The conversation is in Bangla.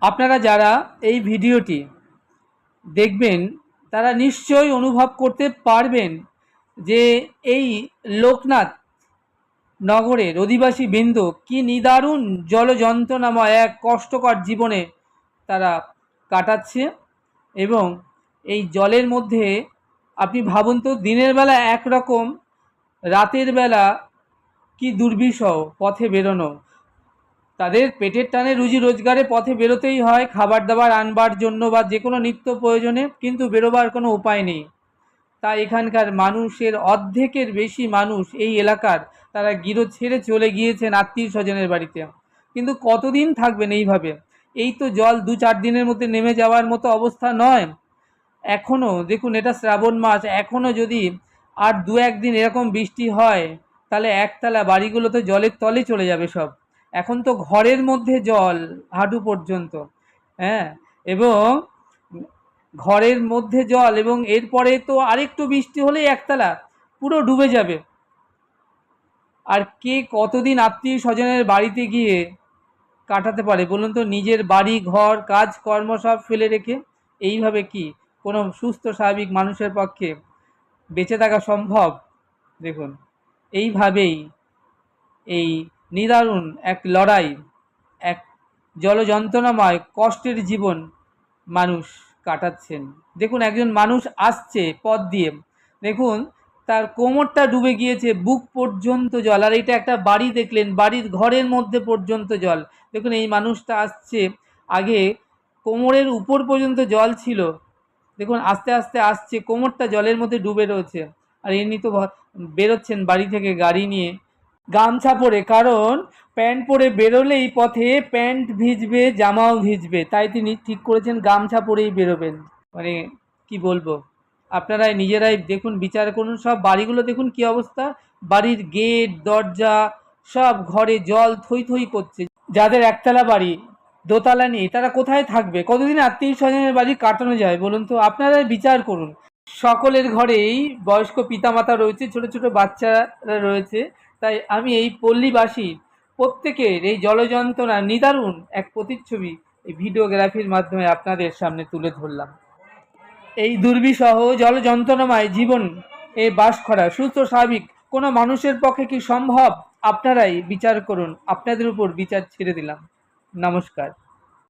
আপনারা যারা এই ভিডিওটি দেখবেন তারা নিশ্চয়ই অনুভব করতে পারবেন যে এই লোকনাথ নগরের অধিবাসী বৃন্দ কি নিদারুণ জলযন্ত্রণাময় এক কষ্টকর জীবনে তারা কাটাচ্ছে। এবং এই জলের মধ্যে আপনি ভাবুন তো, দিনের বেলা একরকম, রাতের বেলা কি দুর্বিষহ পথে বেরোনো। তাদের পেটের টানে রুজি রোজগারে পথে বেরোতেই হয় খাবার দাবার আনবার জন্য বা যে কোনো নিত্য প্রয়োজনে, কিন্তু বেরোবার কোনো উপায় নেই। তাই এখানকার মানুষের অর্ধেকের বেশি মানুষ এই এলাকার, তারা গৃহ ছেড়ে চলে গিয়েছেন আত্মীয় স্বজনের বাড়িতে। কিন্তু কতদিন থাকবেন এইভাবে? এই তো জল 2-4 দিনের মধ্যে নেমে যাওয়ার মতো অবস্থা নয়। এখনও দেখুন, এটা শ্রাবণ মাস, এখনও যদি আর 2-1 দিন এরকম বৃষ্টি হয় তাহলে একতলা বাড়িগুলো তো জলের তলে চলে যাবে সব। এখন তো ঘরের মধ্যে জল হাঁটু পর্যন্ত। হ্যাঁ, এবং ঘরের মধ্যে জল, এবং এরপরে তো আরেকটু বৃষ্টি হলেই একতলা পুরো ডুবে যাবে। আর কে কতদিন আত্মীয় স্বজনের বাড়িতে গিয়ে কাটাতে পারে বলুন তো, নিজের বাড়ি ঘর কাজ কর্ম সব ফেলে রেখে? এইভাবে কি কোনো সুস্থ স্বাভাবিক মানুষের পক্ষে বেঁচে থাকা সম্ভব? দেখুন, এইভাবেই এই নিদারুণ এক লড়াই, এক জলযন্ত্রণাময় কষ্টের জীবন মানুষ কাটাচ্ছেন। দেখুন, একজন মানুষ আসছে পথ দিয়ে, দেখুন তার কোমরটা ডুবে গিয়েছে, বুক পর্যন্ত জল। আর এটা একটা বাড়ি দেখলেন, বাড়ির ঘরের মধ্যে পর্যন্ত জল। দেখুন, এই মানুষটা আসছে, আগে কোমরের উপর পর্যন্ত জল ছিল, দেখুন আস্তে আস্তে আসছে, কোমরটা জলের মধ্যে ডুবে রয়েছে। আর ইনি তো বেরোচ্ছেন বাড়ি থেকে গাড়ি নিয়ে গামছা পরে, কারণ প্যান্ট পরে বেরোলেই পথে প্যান্ট ভিজবে, জামাও ভিজবে, তাই তিনি ঠিক করেছেন গামছা পরেই বেরোবেন। মানে কি বলবো, আপনারাই নিজেরাই দেখুন, বিচার করুন। সব বাড়িগুলো দেখুন কি অবস্থা, বাড়ির গেট দরজা সব ঘরে জল থই থই করছে। যাদের একতলা বাড়ি, দোতলা নেই, তারা কোথায় থাকবে? কতদিন আত্মীয় স্বজনের বাড়ি কাটানো যায় বলুন তো? আপনারাই বিচার করুন। সকলের ঘরেই বয়স্ক পিতামাতা রয়েছে, ছোট ছোট বাচ্চারা রয়েছে। তাই আমি এই পল্লীবাসী প্রত্যেকের এই জলযন্ত্রণা নিদারুণ এক প্রতিচ্ছবি এই ভিডিওগ্রাফির মাধ্যমে আপনাদের সামনে তুলে ধরলাম। এই দুর্বিষহ জলযন্ত্রণাময় জীবন এ বাস করা সুস্থ স্বাভাবিক কোনো মানুষের পক্ষে কি সম্ভব? আপনারাই বিচার করুন, আপনাদের উপর বিচার ছেড়ে দিলাম। নমস্কার।